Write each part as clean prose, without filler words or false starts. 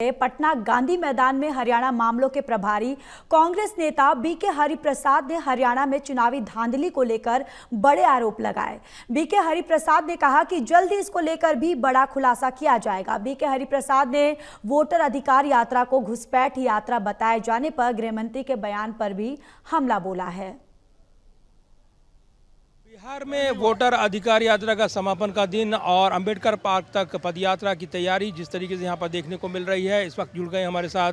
पटना गांधी मैदान में हरियाणा मामलों के प्रभारी कांग्रेस नेता बीके हरिप्रसाद ने हरियाणा में चुनावी धांधली को लेकर बड़े आरोप लगाए। बीके हरिप्रसाद ने कहा कि जल्द ही इसको लेकर भी बड़ा खुलासा किया जाएगा। बीके हरिप्रसाद ने वोटर अधिकार यात्रा को घुसपैठ यात्रा बताए जाने पर गृहमंत्री के बयान पर भी हमला बोला है। बिहार में वोटर अधिकार यात्रा का समापन का दिन और अंबेडकर पार्क तक पदयात्रा की तैयारी जिस तरीके से यहाँ पर देखने को मिल रही है। इस वक्त जुड़ गए हमारे साथ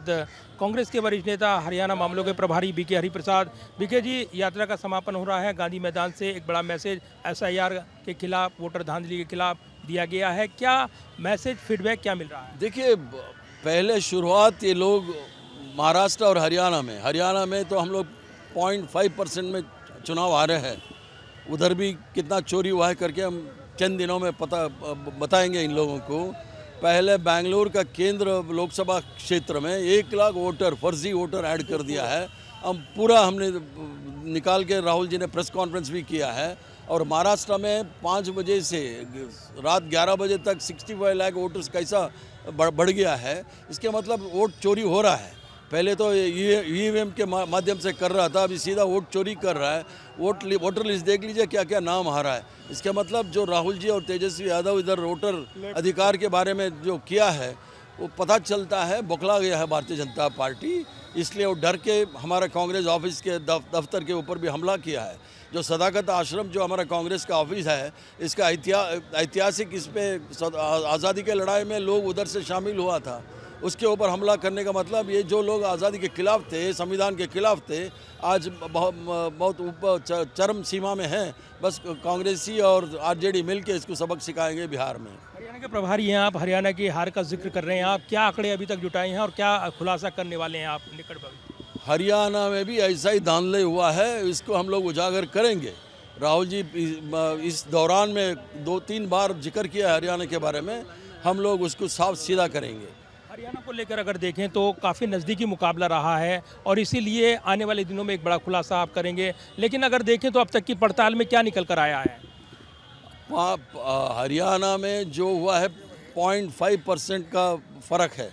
कांग्रेस के वरिष्ठ नेता हरियाणा मामलों के प्रभारी बीके हरिप्रसाद। बीके जी, यात्रा का समापन हो रहा है, गांधी मैदान से एक बड़ा मैसेज SIR के खिलाफ, वोटर धांधली के खिलाफ दिया गया है। क्या मैसेज, फीडबैक क्या मिल रहा है? देखिए, पहले शुरुआत ये लोग महाराष्ट्र और हरियाणा में तो हम लोग 0.5% में चुनाव हारे हैं। उधर भी कितना चोरी हुआ है करके हम चंद दिनों में बताएंगे इन लोगों को। पहले बेंगलुरु का केंद्र लोकसभा क्षेत्र में 1 लाख वोटर, फर्जी वोटर ऐड कर दिया है। हम पूरा हमने निकाल के राहुल जी ने प्रेस कॉन्फ्रेंस भी किया है। और महाराष्ट्र में 5 बजे से रात 11 बजे तक 65 लाख वोटर्स कैसा बढ़ गया है, इसके मतलब वोट चोरी हो रहा है। पहले तो EVM के माध्यम से कर रहा था, अभी सीधा वोट चोरी कर रहा है। वोटर लिस्ट देख लीजिए क्या क्या नाम आ रहा है। इसके मतलब जो राहुल जी और तेजस्वी यादव इधर वोटर अधिकार के बारे में जो किया है वो पता चलता है बौखला गया है भारतीय जनता पार्टी। इसलिए वो डर के हमारा कांग्रेस ऑफिस के दफ्तर के ऊपर भी हमला किया है। जो सदाकत आश्रम जो हमारा कांग्रेस का ऑफिस है, इसका ऐतिहासिक इस पर आज़ादी के लड़ाई में लोग उधर से शामिल हुआ था, उसके ऊपर हमला करने का मतलब ये जो लोग आज़ादी के खिलाफ थे, संविधान के खिलाफ थे, आज बहुत ऊपर चरम सीमा में हैं। बस कांग्रेसी और RJD मिलके इसको सबक सिखाएंगे बिहार में। हरियाणा के प्रभारी हैं आप, हरियाणा की हार का जिक्र कर रहे हैं आप, क्या आंकड़े अभी तक जुटाए हैं और क्या खुलासा करने वाले हैं आप निकट भविष्य? हरियाणा में भी ऐसा ही धांधली हुआ है, इसको हम लोग उजागर करेंगे। राहुल जी इस दौरान में 2-3 बार जिक्र किया है हरियाणा के बारे में, हम लोग उसको साफ सीधा करेंगे। हरियाणा को लेकर अगर देखें तो काफ़ी नज़दीकी मुकाबला रहा है और इसीलिए आने वाले दिनों में एक बड़ा खुलासा आप करेंगे। लेकिन अगर देखें तो अब तक की पड़ताल में क्या निकल कर आया है? हरियाणा में जो हुआ है 0.5% का फ़र्क है,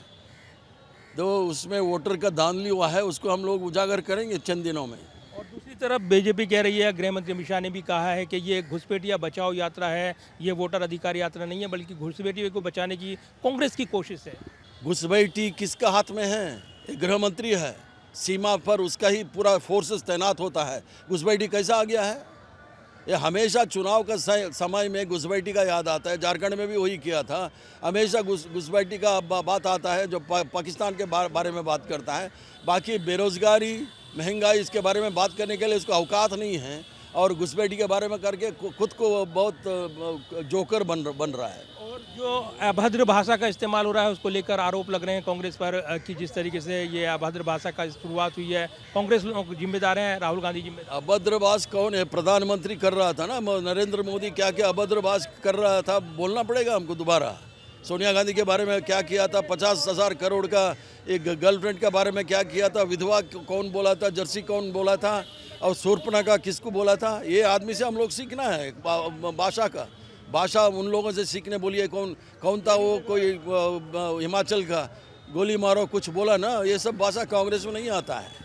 तो उसमें वोटर का धांधली हुआ है, उसको हम लोग उजागर करेंगे चंद दिनों में। और दूसरी तरफ बीजेपी कह रही है, गृह मंत्री अमित शाह ने भी कहा है कि ये घुसपैठिया बचाओ यात्रा है, ये वोटर अधिकार यात्रा नहीं है, बल्कि घुसपैठियों को बचाने की कांग्रेस की कोशिश है। घुसपैठी किसका हाथ में है? एक गृह मंत्री है, सीमा पर उसका ही पूरा फोर्सेस तैनात होता है। घुसपैठी कैसा आ गया है? ये हमेशा चुनाव का समय में घुसपैठी का याद आता है। झारखंड में भी वही किया था। हमेशा घुसपैठी का बात आता है जो पाकिस्तान के बारे में बात करता है। बाकी बेरोजगारी, महंगाई, इसके बारे में बात करने के लिए उसको औकात नहीं है और घुसपैठी के बारे में करके खुद को बहुत जोकर बन रहा है। और जो अभद्र भाषा का इस्तेमाल हो रहा है उसको लेकर आरोप लग रहे हैं कांग्रेस पर कि जिस तरीके से ये अभद्र भाषा का शुरुआत हुई है, कांग्रेस लोग जिम्मेदार हैं, राहुल गांधी जिम्मेदार। अभद्र भाषा कौन है? प्रधानमंत्री कर रहा था ना, नरेंद्र मोदी क्या क्या अभद्र भाषा कर रहा था, बोलना पड़ेगा हमको दोबारा। सोनिया गांधी के बारे में क्या किया था, 50,000 करोड़ का एक गर्लफ्रेंड के बारे में क्या किया था, विधवा कौन बोला था, जर्सी कौन बोला था, और शूर्पणखा किसको बोला था। ये आदमी से हम लोग सीखना है भाषा उन लोगों से सीखने। बोलिए कौन था वो, कोई हिमाचल का, गोली मारो कुछ बोला ना, ये सब भाषा कांग्रेस में नहीं आता है।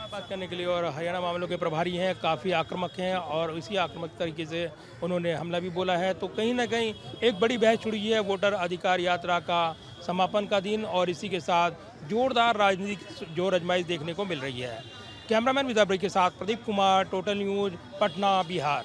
बात करने के लिए और हरियाणा मामलों के प्रभारी हैं, काफ़ी आक्रामक हैं और इसी आक्रामक तरीके से उन्होंने हमला भी बोला है। तो कहीं ना कहीं एक बड़ी बहस छुड़ी है वोटर अधिकार यात्रा का समापन का दिन और इसी के साथ जोरदार राजनीतिक जोर आजमाइश देखने को मिल रही है। कैमरामैन विदा ब्रेक के साथ प्रदीप कुमार, टोटल न्यूज़, पटना, बिहार।